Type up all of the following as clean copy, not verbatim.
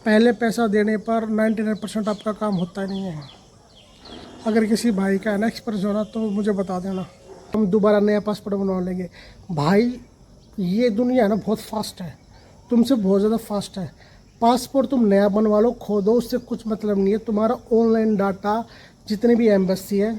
पहले पैसा देने पर 99% आपका काम होता नहीं है। अगर किसी भाई का है ना एक्सपीरियंस होना तो मुझे बता देना, हम दोबारा नया पासपोर्ट बनवा लेंगे। भाई ये दुनिया है ना बहुत फास्ट है, तुमसे बहुत ज़्यादा फास्ट है। पासपोर्ट तुम नया बनवा लो, खो दो, उससे कुछ मतलब नहीं है। तुम्हारा ऑनलाइन डाटा जितने भी एम्बेसी है,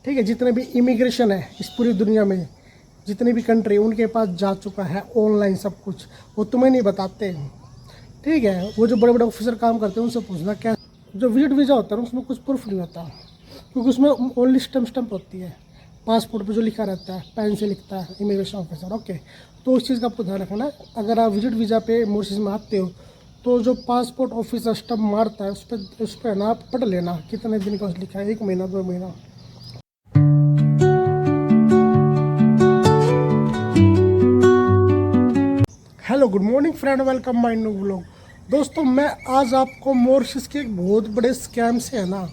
ठीक है, जितने भी इमिग्रेशन है इस पूरी दुनिया में, जितनी भी कंट्री उनके पास जा चुका है ऑनलाइन सब कुछ। वो तुम्हें नहीं बताते, ठीक है। वो जो बड़े बड़े ऑफिसर काम करते हैं उनसे पूछना, क्या जो विजिट वीज़ा होता है उसमें कुछ प्रूफ नहीं होता, क्योंकि उसमें ओनली स्टम्प होती है। पासपोर्ट पे जो लिखा रहता है पेन से लिखता है इमिग्रेशन ऑफिसर, ओके। तो उस चीज़ का आपको ध्यान रखना। अगर आप विजिट वीज़ा पे मॉरिशस में आते हो तो जो पासपोर्ट ऑफिसर स्टम्प मारता है उस पर ना आप पढ़ लेना कितने दिन का लिखा है, 1 महीना 2 महीना। Hello good morning friend, welcome my new vlog. दोस्तों मैं आज आपको मॉरिशस के एक बहुत बड़े स्कैम से है ना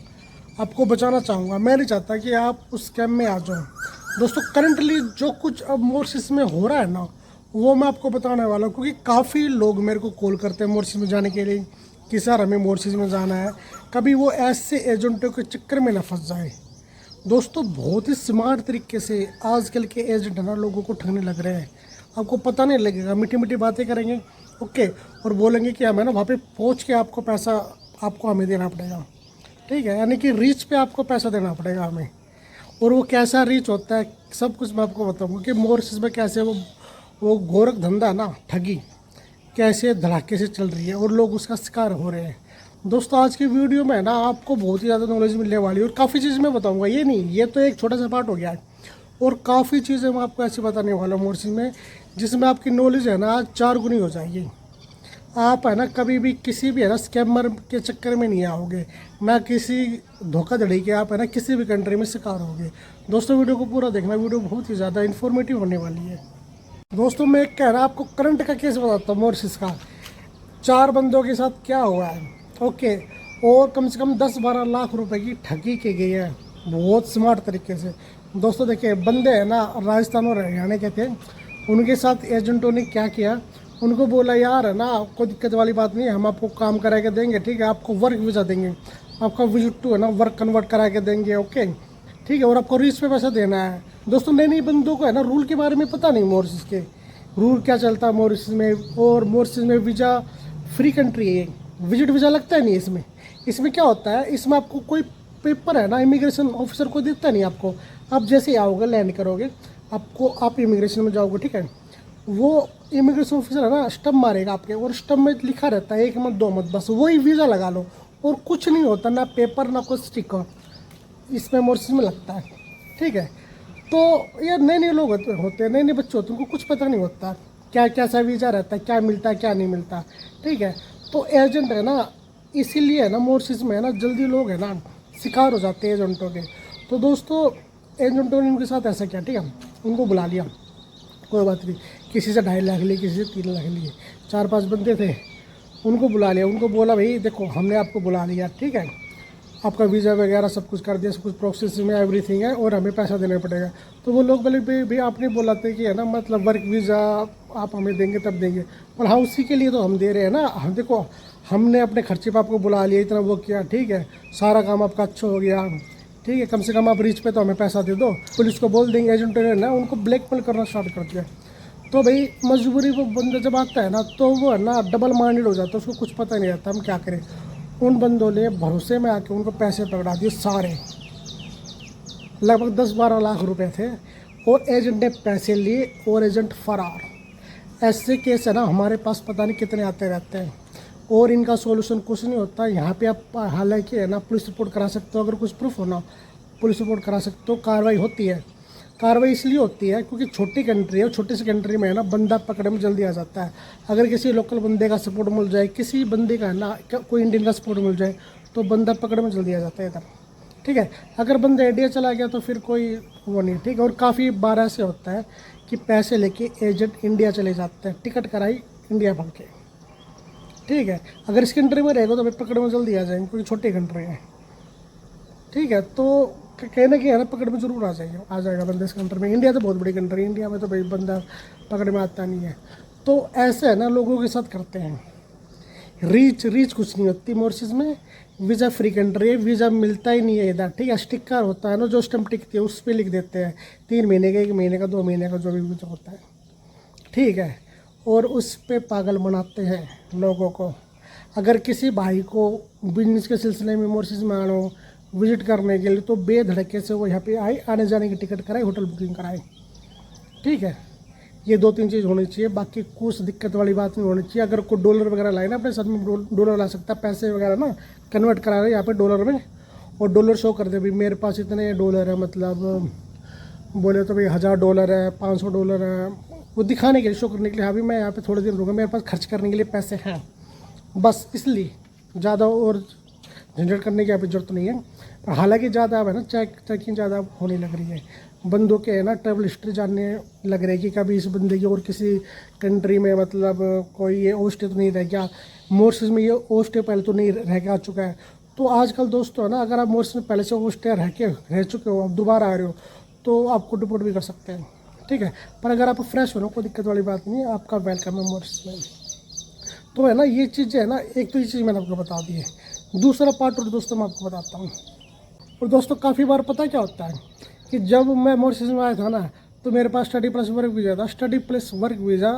आपको बचाना चाहूँगा। मैं नहीं चाहता कि आप उस स्कैम में आ जाओ। दोस्तों करंटली जो कुछ अब मॉरिशस में हो रहा है ना वो मैं आपको बताने वाला हूँ, क्योंकि काफ़ी लोग मेरे को कॉल करते हैं मॉरिशस में जाने के लिए कि सर हमें मॉरिशस में जाना है। कभी वो ऐसे एजेंटों के चक्कर में ना फंस जाए। दोस्तों बहुत ही स्मार्ट तरीके से आजकल के एजेंट है ना लोगों को ठगने लग रहे हैं। आपको पता नहीं लगेगा, मीठी मीठी बातें करेंगे, ओके, और बोलेंगे कि हमें ना वहाँ पे पहुँच के आपको पैसा आपको हमें देना पड़ेगा, ठीक है। यानी कि रीच पे आपको पैसा देना पड़ेगा हमें। और वो कैसा रीच होता है सब कुछ मैं आपको बताऊँगा कि मॉरिशस में कैसे वो गोरख धंधा है ना, ठगी कैसे धड़ाके से चल रही है और लोग उसका शिकार हो रहे हैं। दोस्तों आज की वीडियो में ना आपको बहुत ही ज़्यादा नॉलेज मिलने वाली है और काफ़ी चीज़ मैं बताऊंगा। ये नहीं, ये तो एक छोटा सा पार्ट हो गया है, और काफ़ी चीज़ें मैं आपको ऐसी बताने वाला हूँ मॉरिशस में जिसमें आपकी नॉलेज है ना 4 गुनी हो जाएगी। आप है ना कभी भी किसी भी है ना स्कैमर के चक्कर में नहीं आओगे, ना किसी धोखाधड़ी के आप है ना किसी भी कंट्री में शिकार होगे। दोस्तों वीडियो को पूरा देखना, वीडियो बहुत ही ज़्यादा इन्फॉर्मेटिव होने वाली है। दोस्तों मैं कह रहा आपको करंट का केस बताता हूँ मॉरिशस का। 4 बंदों के साथ क्या हुआ है, ओके, और कम से कम 10-12 लाख रुपए की ठगी की गई है बहुत स्मार्ट तरीके से। दोस्तों देखिए बंदे हैं ना राजस्थान और हरियाणा के थे। उनके साथ एजेंटों ने क्या किया, उनको बोला यार है ना कोई दिक्कत वाली बात नहीं है, हम आपको काम करा के देंगे, ठीक है, आपको वर्क वीज़ा देंगे, आपका विजिट टू है ना वर्क कन्वर्ट करा के देंगे, ओके, ठीक है, और आपको रीच पे पैसा देना है। दोस्तों नई नई बंदों को है ना रूल के बारे में पता नहीं, मॉरिशस के रूल क्या चलता है मॉरिशस में। और मॉरिशस में वीज़ा फ्री कंट्री है, विजिट वीज़ा लगता है नहीं इसमें। इसमें क्या होता है, इसमें आपको कोई पेपर है ना इमिग्रेशन ऑफिसर को देता नहीं आपको। आप जैसे ही आओगे लैंड करोगे आपको आप इमिग्रेशन में जाओगे, ठीक है, वो इमिग्रेशन ऑफिसर है ना स्टम्प मारेगा आपके, और स्टम्प में लिखा रहता है 1 मत 2 मत, बस वही वीज़ा लगा लो और कुछ नहीं होता, ना पेपर ना कोई स्टिकर इसमें मॉरिशस में लगता है, ठीक है। तो यार नए नए लोग होते हैं, नए नए बच्चे होते हैं, उनको कुछ पता नहीं होता क्या कैसा वीज़ा रहता है, क्या मिलता है क्या नहीं मिलता, ठीक है। तो एजेंट है ना इसीलिए है ना मॉरिशस में है ना जल्दी लोग है ना शिकार हो जाते हैं एजेंटों के। तो दोस्तों एजेंटों ने उनके साथ ऐसा किया, ठीक है, उनको बुला लिया, कोई बात नहीं, किसी से 2.5 लाख लिए, किसी से 3 लाख लिए, 4-5 बंदे थे, उनको बुला लिया। उनको बोला भाई देखो हमने आपको बुला लिया, ठीक है, आपका वीज़ा वगैरह सब कुछ कर दिया, सब कुछ प्रोसेस में एवरीथिंग है, और हमें पैसा देना पड़ेगा। तो वो लोग बोले भाई आपने बोला था कि है ना मतलब वर्क वीज़ा आप हमें देंगे तब देंगे, पर हाँ उसी के लिए तो हम दे रहे हैं ना। हम देखो हमने अपने खर्चे पर आपको बुला लिया, इतना वो किया, ठीक है, सारा काम आपका अच्छा हो गया, ठीक है, कम से कम आप रीच पे तो हमें पैसा दे दो। पुलिस को बोल देंगे, एजेंटों ने ना उनको ब्लैकमेल करना स्टार्ट कर दिया। तो भाई मजबूरी वो बंदा जब आता है ना तो वो है ना डबल माइंडेड हो जाता है, उसको कुछ पता नहीं रहता हम क्या करें। उन बंदों ने भरोसे में आके उनको पैसे पकड़ा दिए सारे, लगभग 10-12 लाख रुपए थे, और एजेंट ने पैसे लिए और एजेंट फरार। ऐसे केस है ना हमारे पास पता नहीं कितने आते रहते हैं, और इनका सॉल्यूशन कुछ नहीं होता। यहाँ पे आप हालांकि है ना पुलिस रिपोर्ट करा सकते हो, अगर कुछ प्रूफ हो ना पुलिस रिपोर्ट करा सकते हो, कार्रवाई होती है। कार्रवाई इसलिए होती है क्योंकि छोटी कंट्री है, छोटी सी कंट्री में है ना बंदा पकड़ने में जल्दी आ जाता है। अगर किसी लोकल बंदे का सपोर्ट मिल जाए, किसी बंदे का है ना कोई इंडियन का सपोर्ट मिल जाए तो बंदा पकड़ने में जल्दी आ जाता है इधर, ठीक है। अगर बंदा इंडिया चला गया तो फिर कोई वो नहीं, ठीक है। और काफ़ी बार ऐसे होता है कि पैसे लेके एजेंट इंडिया चले जाते हैं, टिकट कराई इंडिया भर के, ठीक है। अगर इस कंट्री में रहेगा तो भाई पकड़ में जल्दी आ जाएंगे क्योंकि छोटी कंट्री है, ठीक है। तो कहना कि है ना पकड़ में जरूर आ जाएगा बंदा इस कंट्री में। इंडिया तो बहुत बड़ी कंट्री है, इंडिया में तो भाई बंदा पकड़ में आता नहीं है। तो ऐसे है ना लोगों के साथ करते हैं। रीच कुछ नहीं होती मॉरिशस में। वीज़ा फ्री कंट्री है, वीज़ा मिलता ही नहीं है इधर, ठीक है। स्टिकर होता है ना जो स्टम्प टिकती है उस पर लिख देते हैं 3 महीने का, 1 महीने का, 2 महीने का, जो भी वीज़ा होता है, ठीक है। और उस पे पागल बनाते हैं लोगों को। अगर किसी भाई को बिजनेस के सिलसिले में मॉरिशस में आना हो विजिट करने के लिए तो बेधड़के से वो यहाँ पे आए, आने जाने की टिकट कराए, होटल बुकिंग कराए, ठीक है। ये 2-3 चीज़ होनी चाहिए, बाकी कुछ दिक्कत वाली बात नहीं होनी चाहिए। अगर कोई डॉलर वगैरह लाए ना अपने साथ में, डॉलर ला सकता है, पैसे वगैरह ना कन्वर्ट करा रहे यहाँ पे डॉलर में, और डॉलर शो कर दे भाई मेरे पास इतने डॉलर है, मतलब बोले तो भाई $1000 है, $500 है, वो दिखाने के लिए, शो करने के लिए, हाँ भी मैं यहाँ पे थोड़े दिन रुका, मेरे पास खर्च करने के लिए पैसे हैं, बस इसलिए ज़्यादा और झंझट करने की यहाँ पे जरूरत नहीं है। पर हालांकि ज़्यादा अब है ना चेकिंग ज़्यादा होने लग रही है, बंदों के है ना ट्रैवल हिस्ट्री जानने लग रही है कि कभी इस बंदे की और किसी कंट्री में मतलब कोई ये ओस्टे तो नहीं रह गया, मॉरिशस में ये ओस्टे पहले तो नहीं रह के आ चुका है। तो आजकल दोस्तों है ना, अगर आप मॉरिशस में पहले से ओस्टे रह चुके हो, आप दोबारा आ रहे हो तो आपको डिपोर्ट भी कर सकते हैं, ठीक है। पर अगर आप फ्रेश हो ना, कोई दिक्कत वाली बात नहीं है, आपका वेलकम है मॉरिशस में। तो है ना ये चीज़ है ना, एक तो ये चीज़ मैंने आपको बता दी है, दूसरा पार्ट और दोस्तों मैं आपको बताता हूँ। और दोस्तों काफ़ी बार पता क्या होता है कि जब मैं मॉरिशस में आया था ना तो मेरे पास स्टडी प्लस वर्क वीज़ा था। स्टडी प्लस वर्क वीज़ा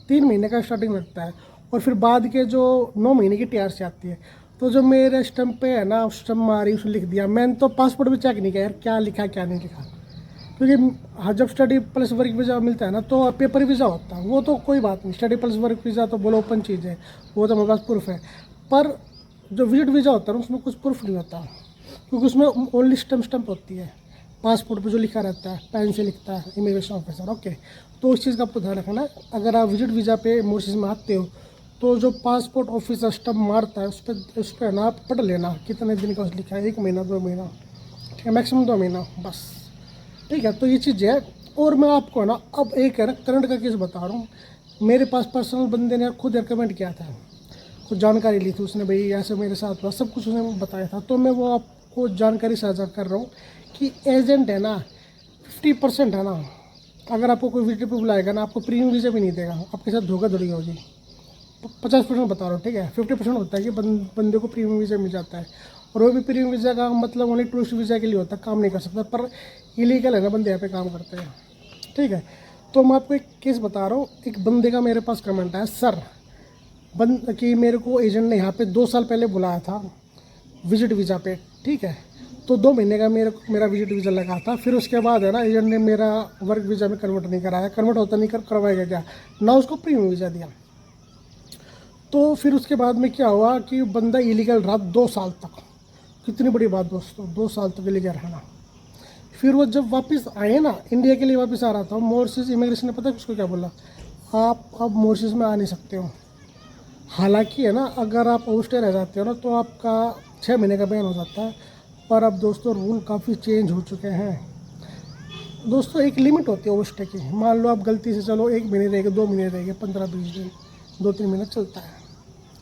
3 महीने का स्टार्टिंग लगता है और फिर बाद के जो 9 महीने की TRC आती है। तो जो मेरे स्टम्प पे है ना, स्टम्प मारी, उसने लिख दिया, मैंने तो पासपोर्ट भी चेक नहीं किया यार क्या लिखा क्या नहीं लिखा, क्योंकि हाँ जब स्टडी प्लस वर्क वीज़ा मिलता है ना तो पेपर वीज़ा होता है, वो तो कोई बात नहीं, स्टडी प्लस वर्क वीज़ा तो बोलो ओपन चीज़ है, वो तो मेरे पास प्रूफ है। पर जो विजिट वीज़ा होता है ना उसमें कुछ प्रूफ नहीं होता, क्योंकि उसमें ओनली स्टम्प होती है, पासपोर्ट पे जो लिखा रहता है पेन से लिखता है इमिग्रेशन ऑफिसर, ओके। तो उस चीज़ का आपको ध्यान रखना है। अगर आप विजिट वीज़ा पे मॉरिशस में आते हो तो जो पासपोर्ट ऑफिसर स्टम्प मारता है उस पर ना आप पढ़ लेना कितने दिन का लिखा है, 1 महीना 2 महीना, ठीक है, मैक्सिमम 2 महीना बस, ठीक है। तो ये चीज़ है। और मैं आपको ना अब एक है ना करंट का केस बता रहा हूँ, मेरे पास पर्सनल बंदे ने खुद रिकमेंड किया था, कुछ जानकारी ली थी उसने, भाई ऐसे मेरे साथ हुआ, सब कुछ उसने बताया था, तो मैं वो आपको जानकारी साझा कर रहा हूँ कि एजेंट है ना 50% है ना, अगर आपको कोई विजिट पे बुलाएगा ना आपको प्रीमियम वीज़ा भी नहीं देगा, आपके साथ धोखाधड़ी होगी। 50% बता रहा हूँ, ठीक है। 50% होता है कि बंदे को प्रीमियम वीज़ा मिल जाता है, और वो भी प्रीमियम वीज़ा का मतलब ओनली टूरिस्ट वीज़ा के लिए होता है, काम नहीं कर सकता, पर इलीगल है ना, बंदे यहाँ पे काम करते हैं, ठीक है। तो मैं आपको एक केस बता रहा हूँ, एक बंदे का मेरे पास कमेंट आया, सर कि मेरे को एजेंट ने यहाँ पे 2 साल पहले बुलाया था विजिट वीज़ा पे, ठीक है। तो 2 महीने का मेरा विजिट वीज़ा लगा था, फिर उसके बाद है ना एजेंट ने मेरा वर्क वीज़ा में कन्वर्ट नहीं कराया, कन्वर्ट होता नहीं करवाएगा क्या ना, उसको प्रीमियम वीज़ा दिया। तो फिर उसके बाद में क्या हुआ कि बंदा इलीगल रहा 2 साल तक। कितनी बड़ी बात दोस्तों, 2 साल तक इलीगल रहना। फिर वो जब वापस आए ना, इंडिया के लिए वापस आ रहा था, मॉरिशस इमिग्रेशन ने पता है उसको क्या बोला, आप अब मॉरिशस में आ नहीं सकते हो। हालांकि है ना अगर आप ओवरस्टे रह जाते हो ना तो आपका 6 महीने का बैन हो जाता है, पर अब दोस्तों रूल काफ़ी चेंज हो चुके हैं। दोस्तों एक लिमिट होती है ओवरस्टे की, मान लो आप गलती से चलो 1 महीने रहेंगे, 2 महीने रहेंगे, 15-20 दिन, 2-3 महीने चलता है,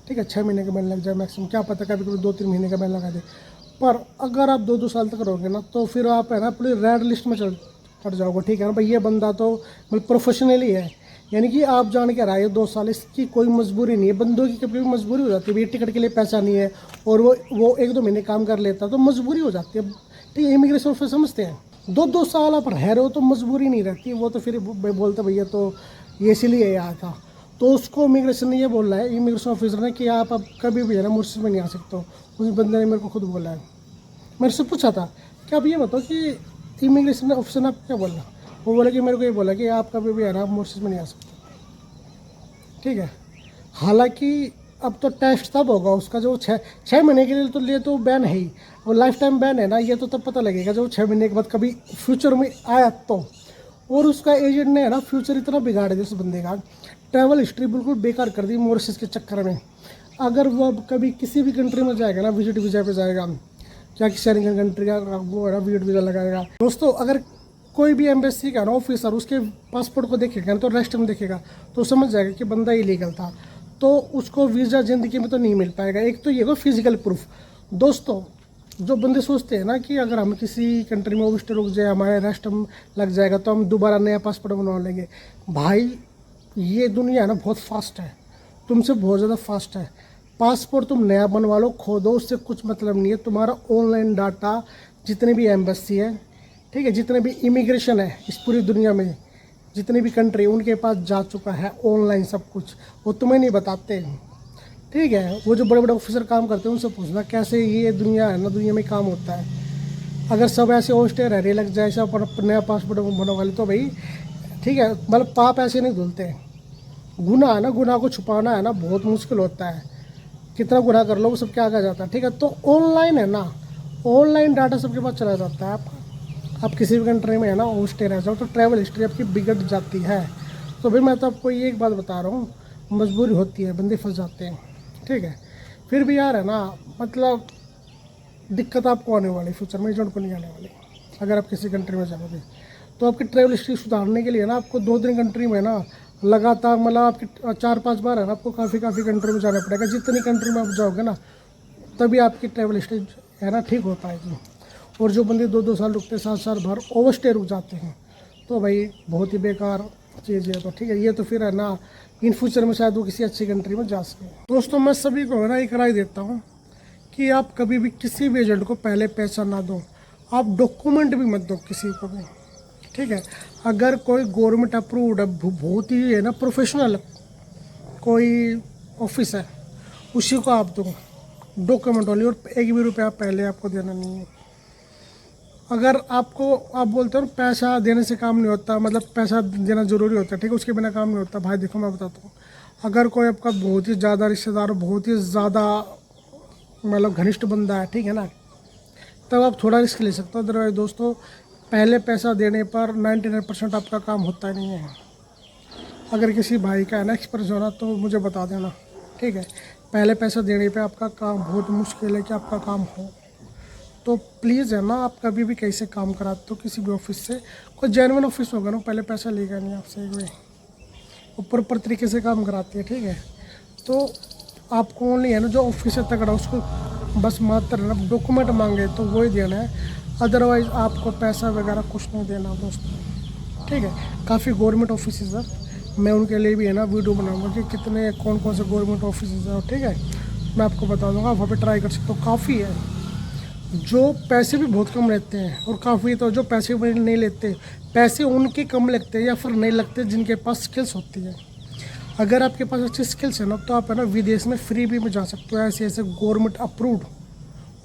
ठीक है। 6 महीने का बैन लग जाए मैक्सिमम, क्या पता कभी कभी 2-3 महीने का बैन लगा दे। पर अगर आप 2-2 साल तक रहोगे ना तो फिर आप है ना पूरी रेड लिस्ट में चढ़ जाओगे, ठीक है ना भाई, ये बंदा तो मतलब प्रोफेशनली है, यानी कि आप जान के रहा है 2 साल, इसकी कोई मजबूरी नहीं है। बंदों की कभी भी मजबूरी हो जाती है, भाई टिकट के लिए पैसा नहीं है और वो 1-2 महीने काम कर लेता तो मजबूरी हो जाती है, ठीक है। इमिग्रेशन ऑफिसर समझते हैं 2-2 साल आप रह रहे हो तो मजबूरी नहीं रहती, वो तो फिर बोलते भैया तो ये इसीलिए आया था। तो उसको इमिग्रेशन ने ये बोला है, इमिग्रेशन ऑफिसर ने, कि आप अब कभी भी है ना मॉरिशस में नहीं आ सकते हो। उस बंदे ने मेरे को खुद बोला है, मेरे से पूछा था कि आप ये बताओ कि इमिग्रेशन ऑफिसर ने आपको क्या बोला, वो बोला कि मेरे को ये बोला कि आप कभी भी है ना मॉरिशस में नहीं आ सकते, ठीक है। हालांकि अब तो टेस्ट तब होगा उसका जो 6 महीने के लिए तो बैन है ही, वो लाइफ टाइम बैन है ना, ये तो तब पता लगेगा जब 6 महीने के बाद कभी फ्यूचर में आया तो। और उसका एजेंट ने है ना फ्यूचर इतना बिगाड़ दिया उस बंदे का, ट्रैवल हिस्ट्री बिल्कुल बेकार कर दी मॉरिशस के चक्कर में। अगर वो अब कभी किसी भी कंट्री में जाएगा ना, विजिट वीज़ा पे जाएगा, क्या कि शेरिंगन कंट्री का वो है ना विजिट वीज़ा लगाएगा। दोस्तों अगर कोई भी एम्बेसी का ना ऑफिसर उसके पासपोर्ट को देखेगा ना तो रेस्ट में देखेगा तो समझ जाएगा कि बंदा इलीगल था, तो उसको वीज़ा ज़िंदगी में तो नहीं मिल पाएगा। एक तो ये हो फिजिकल प्रूफ। दोस्तों जो बंदे सोचते हैं ना कि अगर हम किसी कंट्री में ओवरस्टे रुक जाए, हमारे रेस्ट लग जाएगा तो हम दोबारा नया पासपोर्ट बनवा लेंगे, भाई ये दुनिया है ना बहुत फास्ट है, तुमसे बहुत ज़्यादा फास्ट है। पासपोर्ट तुम नया बनवा लो, खो दो, उससे कुछ मतलब नहीं है। तुम्हारा ऑनलाइन डाटा जितने भी एम्बेसी है, ठीक है, जितने भी इमिग्रेशन है इस पूरी दुनिया में, जितनी भी कंट्री, उनके पास जा चुका है ऑनलाइन सब कुछ। वो तुम्हें नहीं बताते, ठीक है। वो जो बड़े बड़े ऑफिसर काम करते हैं उनसे पूछना कैसे ये दुनिया है ना, दुनिया में काम होता है। अगर सब ऐसे होस्टे रह लग जाए, ऐसा नया पासपोर्ट बनवा ले तो भाई ठीक है, मतलब पाप ऐसे नहीं धुलते। गुनाह है ना, गुनाह को छुपाना है ना बहुत मुश्किल होता है। कितना गुनाह कर लो वो सब क्या आ जाता है, ठीक है। तो ऑनलाइन है ना, ऑनलाइन डाटा सबके पास चला जाता है आपका। आप किसी भी कंट्री में है ना होस्टे रह जाओ तो ट्रैवल हिस्ट्री आपकी बिगड़ जाती है। तो भाई मैं तो आपको ये एक बात बता रहा हूँ, मजबूरी होती है, बंदे फंस जाते हैं, ठीक है। फिर भी यार है ना, मतलब दिक्कत आपको आने वाली फ्यूचर में, एजेंट को नहीं आने वाली। अगर आप किसी कंट्री में जाओगे तो आपकी ट्रैवल हिस्ट्री सुधारने के लिए ना आपको 2-3 कंट्री में ना लगातार, मतलब आपकी 4-5 बार है ना आपको काफ़ी कंट्री में जाना पड़ेगा। जितनी कंट्री में आप जाओगे ना तभी आपकी ट्रैवल हिस्ट्री है ना ठीक हो पाएगी। और जो बंदे 2-2 साल रुकते, 7 साल भर ओवरस्टे रुक जाते हैं, तो भाई बहुत ही बेकार चीज़ है। तो ठीक है, ये तो फिर है ना इन फ्यूचर में शायद वो किसी अच्छी कंट्री में जा सके। दोस्तों मैं सभी को है ना एक राय देता हूँ कि आप कभी भी किसी भी एजेंट को पहले पैसा ना दो, आप डॉक्यूमेंट भी मत दो किसी को भी, ठीक है। अगर कोई गवर्नमेंट अप्रूव्ड है, बहुत ही है ना प्रोफेशनल कोई ऑफिस है, उसी को आप दो डॉक्यूमेंट वाली, और 1 भी रुपया पहले आपको देना नहीं है। अगर आपको आप बोलते हो पैसा देने से काम नहीं होता, मतलब पैसा देना ज़रूरी होता है, ठीक है, उसके बिना काम नहीं होता। भाई देखो मैं बताता हूँ, अगर कोई आपका बहुत ही ज़्यादा रिश्तेदार, बहुत ही ज़्यादा मतलब घनिष्ठ बंदा है, ठीक है ना, तब आप थोड़ा रिस्क ले सकते हो। अदरवाइज दोस्तों पहले पैसा देने पर 99% आपका काम होता नहीं है। अगर किसी भाई का है ना एक्सपीरियंस होना तो मुझे बता देना, ठीक है। पहले पैसा देने पे आपका काम बहुत मुश्किल है कि आपका काम हो। तो प्लीज़ है ना, आप कभी भी कैसे काम कराते हो किसी भी ऑफिस से, कोई जेन्युइन ऑफिस होगा ना पहले पैसा लेगा नहीं आपसे, एक भी ऊपर तरीके से काम कराती है, ठीक है। तो आपको ओनली है ना जो ऑफिस है तगड़ा, उसको बस मात्र है ना डॉक्यूमेंट मांगे तो वही देना है, अदरवाइज़ आपको पैसा वगैरह कुछ नहीं देना दोस्तों, ठीक है। काफ़ी गवर्नमेंट ऑफिस है, मैं उनके लिए भी है ना वीडियो बनाऊंगा कि कितने कौन से गवर्नमेंट ऑफिस है, ठीक है। मैं आपको बता दूंगा, आप वहाँ पे ट्राई कर सकते हो। काफ़ी है जो पैसे भी बहुत कम लेते हैं, और काफ़ी तो जो पैसे भी नहीं लेते, पैसे उनके कम लगते हैं या फिर नहीं लगते जिनके पास स्किल्स होती है। अगर आपके पास अच्छी स्किल्स है ना तो आप है ना विदेश में फ्री भी में जा सकते हो। ऐसे ऐसे गवर्नमेंट अप्रूव्ड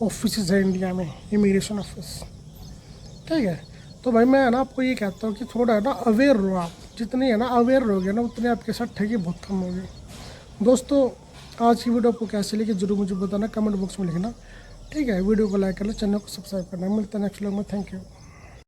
ऑफिस है इंडिया में, इमिग्रेशन ऑफिस, ठीक है। तो भाई मैं है ना आपको ये कहता हूँ कि थोड़ा है ना अवेयर रहो आप। जितनी है ना अवेयर रहोगे ना उतने आपके साथ ठगी बहुत कम होगी। दोस्तों आज की वीडियो आपको कैसी लगी जरूर मुझे बताना, कमेंट बॉक्स में लिखना, ठीक है। वीडियो को लाइक करना, चैनल को सब्सक्राइब करना। मिलता है नेक्स्ट व्लॉग में, थैंक यू।